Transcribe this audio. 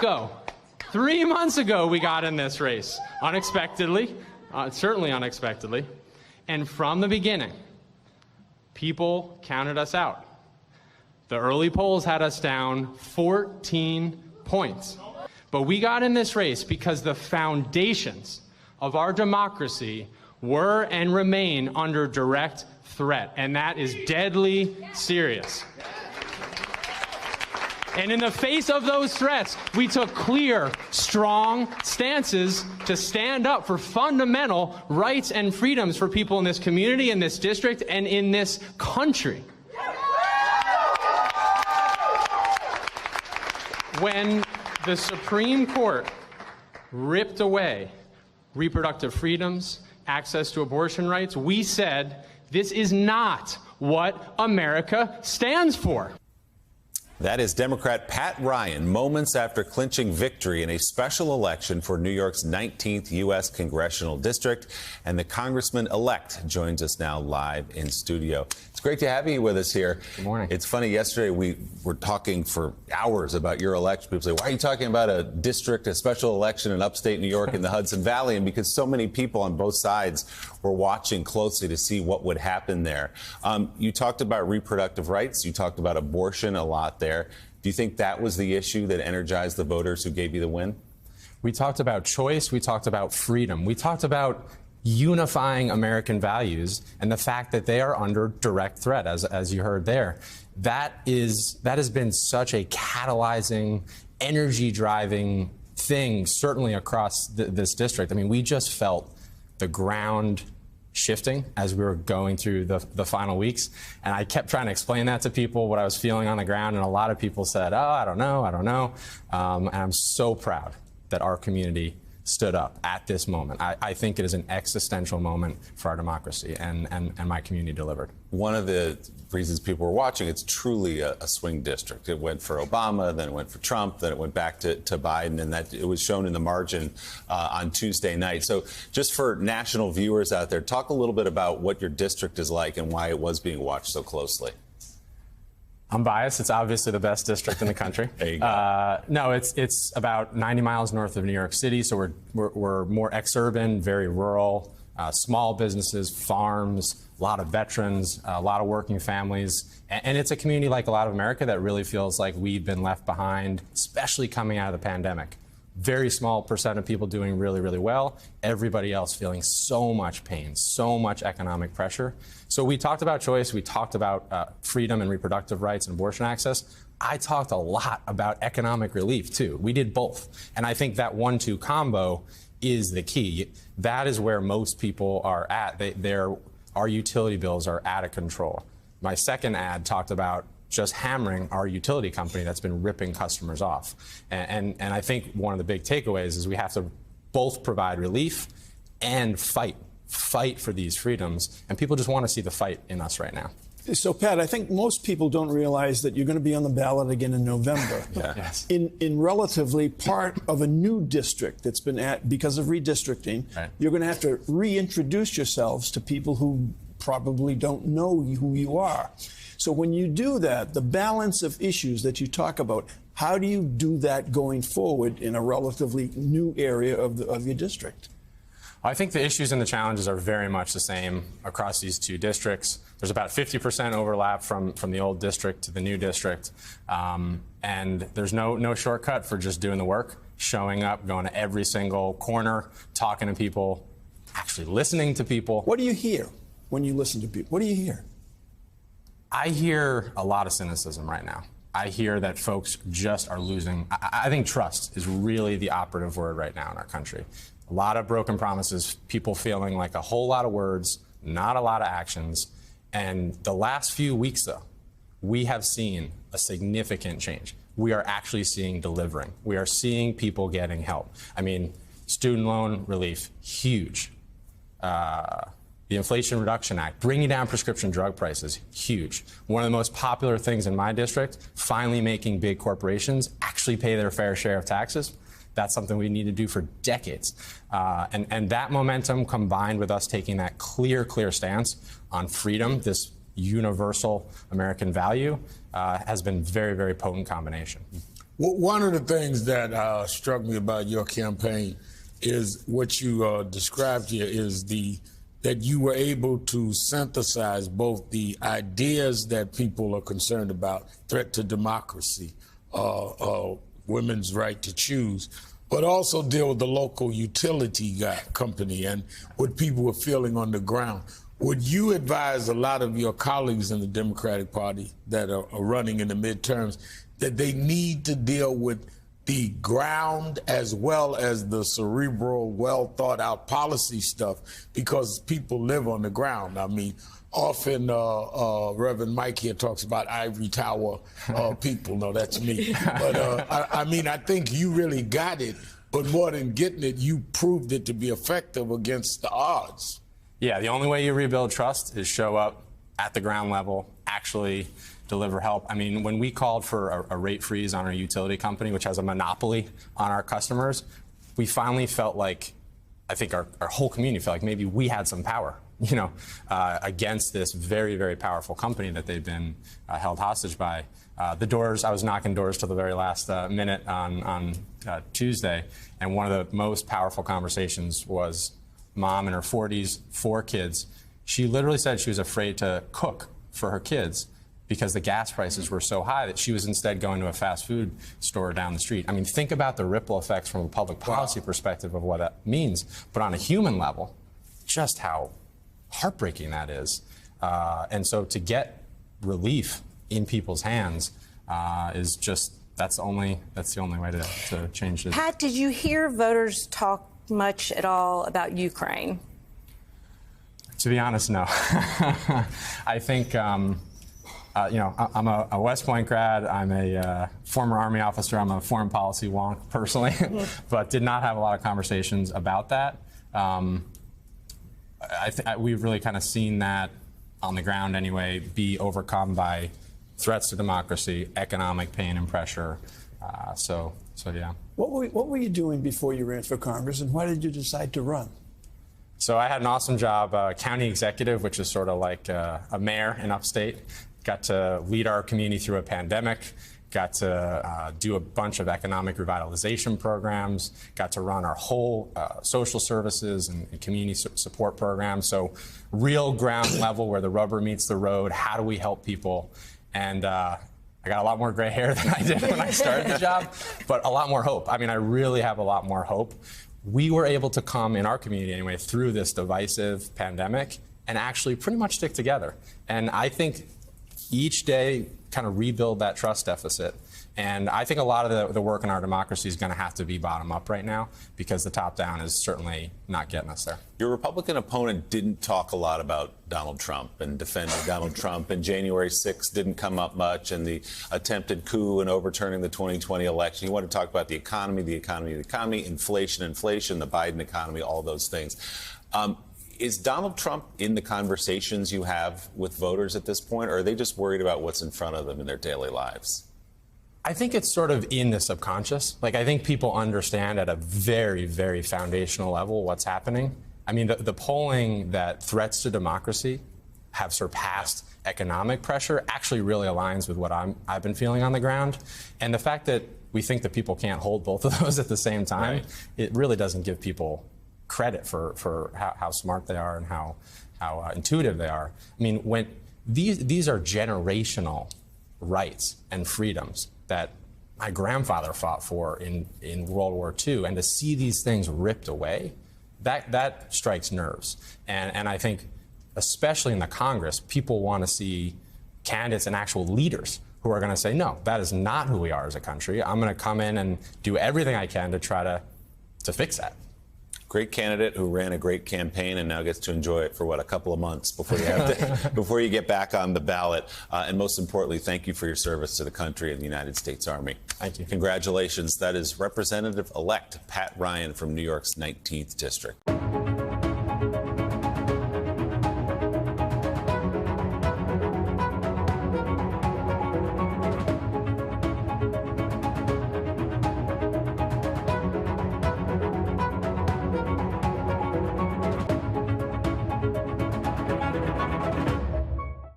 ago. 3 months ago, we got in this race, unexpectedly, certainly unexpectedly. And from the beginning, people counted us out. The early polls had us down 14 points. But we got in this race because the foundations of our democracy were and remain under direct threat, and that is deadly serious. And in the face of those threats, we took clear, strong stances to stand up for fundamental rights and freedoms for people in this community, in this district, and in this country. When the Supreme Court ripped away reproductive freedoms, access to abortion rights, we said, this is not what America stands for. That is Democrat Pat Ryan, moments after clinching victory in a special election for New York's 19th U.S. congressional district. And the congressman-elect joins us now live in studio. It's great to have you with us here. Good morning. It's funny, yesterday we were talking for hours about your election. People say, why are you talking about a district, a special election in upstate New York in the Hudson Valley? And because so many people on both sides were watching closely to see what would happen there. You talked about reproductive rights. You talked about abortion a lot there. Do you think that was the issue that energized the voters who gave you the win? We talked about choice. We talked about freedom. We talked about unifying American values and the fact that they are under direct threat, as you heard there. That has been such a catalyzing, energy-driving thing, certainly across this district. I mean, we just felt the ground shifting as we were going through the final weeks. And I kept trying to explain that to people, what I was feeling on the ground. And a lot of people said, oh, I don't know. And I'm so proud that our community stood up at this moment. I think it is an existential moment for our democracy, and my community delivered. One of the reasons people were watching, it's truly a swing district. It went for Obama, then it went for Trump, then it went back to Biden, and that it was shown in the margin on Tuesday night. So just for national viewers out there, talk a little bit about what your district is like and why it was being watched so closely. I'm biased. It's obviously the best district in the country. There you go. No, it's about 90 miles north of New York City, so we're more exurban, very rural, small businesses, farms, a lot of veterans, a lot of working families, and it's a community like a lot of America that really feels like we've been left behind, especially coming out of the pandemic. Very small percent of people doing really, really well. Everybody else feeling so much pain, so much economic pressure. So we talked about choice. We talked about freedom and reproductive rights and abortion access. I talked a lot about economic relief, too. We did both. And I think that 1-2 combo is the key. That is where most people are at. Our utility bills are out of control. My second ad talked about just hammering our utility company that's been ripping customers off. And I think one of the big takeaways is we have to both provide relief and fight for these freedoms. And people just want to see the fight in us right now. So, Pat, I think most people don't realize that you're going to be on the ballot again in November. Yeah. Yes. In relatively part of a new district that's been because of redistricting. Right. You're going to have to reintroduce yourselves to people who probably don't know who you are. So when you do that, the balance of issues that you talk about, how do you do that going forward in a relatively new area of your district? I think the issues and the challenges are very much the same across these two districts. There's about 50% overlap from the old district to the new district. And there's no shortcut for just doing the work, showing up, going to every single corner, talking to people, actually listening to people. What do you hear when you listen to people? What do you hear? I hear a lot of cynicism right now. I hear that folks just are losing. I think trust is really the operative word right now in our country. A lot of broken promises, people feeling like a whole lot of words, not a lot of actions. And the last few weeks, though, we have seen a significant change. We are actually seeing delivering. We are seeing people getting help. I mean, student loan relief, huge. The Inflation Reduction Act, bringing down prescription drug prices, huge. One of the most popular things in my district, finally making big corporations actually pay their fair share of taxes. That's something we need to do for decades. And that momentum, combined with us taking that clear stance on freedom, this universal American value, has been very, very potent combination. One of the things that struck me about your campaign is what you described here is that you were able to synthesize both the ideas that people are concerned about, threat to democracy, women's right to choose, but also deal with the local utility company and what people were feeling on the ground. Would you advise a lot of your colleagues in the Democratic Party that are running in the midterms that they need to deal with the ground as well as the cerebral, well-thought-out policy stuff, because people live on the ground? I mean, often Reverend Mike here talks about ivory tower people. No, that's me. But I think you really got it. But more than getting it, you proved it to be effective against the odds. Yeah, the only way you rebuild trust is show up at the ground level, actually deliver help. I mean, when we called for a rate freeze on our utility company, which has a monopoly on our customers, we finally felt like, I think our whole community felt like maybe we had some power, against this very, very powerful company that they've been held hostage by. I was knocking doors till the very last minute on Tuesday, and one of the most powerful conversations was mom in her 40s, 4 kids. She literally said she was afraid to cook for her kids because the gas prices were so high that she was instead going to a fast food store down the street. I mean, think about the ripple effects from a public policy perspective of what that means, but on a human level, just how heartbreaking that is. And so to get relief in people's hands is just, that's the only way to change it. Pat, did you hear voters talk much at all about Ukraine? To be honest, no. I think, I'm a West Point grad. I'm a former Army officer. I'm a foreign policy wonk personally, but did not have a lot of conversations about that. We've really kind of seen that on the ground anyway be overcome by threats to democracy, economic pain and pressure. So yeah. What were you doing before you ran for Congress, and why did you decide to run? So I had an awesome job, county executive, which is sort of like a mayor in upstate. Got to lead our community through a pandemic, got to do a bunch of economic revitalization programs, got to run our whole social services and community support programs. So real ground level where the rubber meets the road, how do we help people? And I got a lot more gray hair than I did when I started the job, but a lot more hope. I mean, I really have a lot more hope. We were able to come, in our community anyway, through this divisive pandemic and actually pretty much stick together. And I think each day kind of rebuild that trust deficit. And I think a lot of the work in our democracy is going to have to be bottom up right now, because the top down is certainly not getting us there. Your Republican opponent didn't talk a lot about Donald Trump and defending Donald Trump, and January 6th didn't come up much, and the attempted coup and overturning the 2020 election. You want to talk about the economy, inflation, the Biden economy, all those things. Is Donald Trump in the conversations you have with voters at this point, or are they just worried about what's in front of them in their daily lives? I think it's sort of in the subconscious. Like, I think people understand at a very, very foundational level what's happening. I mean, the polling that threats to democracy have surpassed economic pressure actually really aligns with what I've been feeling on the ground. And the fact that we think that people can't hold both of those at the same time, right, it really doesn't give people credit for how smart they are and how intuitive they are. I mean, when these are generational rights and freedoms that my grandfather fought for in World War II, and to see these things ripped away, that strikes nerves. And I think, especially in the Congress, people want to see candidates and actual leaders who are going to say, no, that is not who we are as a country. I'm going to come in and do everything I can to try to fix that. Great candidate who ran a great campaign and now gets to enjoy it for, a couple of months before you have to, before you get back on the ballot. And most importantly, thank you for your service to the country and the United States Army. Thank you. Congratulations. That is Representative-elect Pat Ryan from New York's 19th District.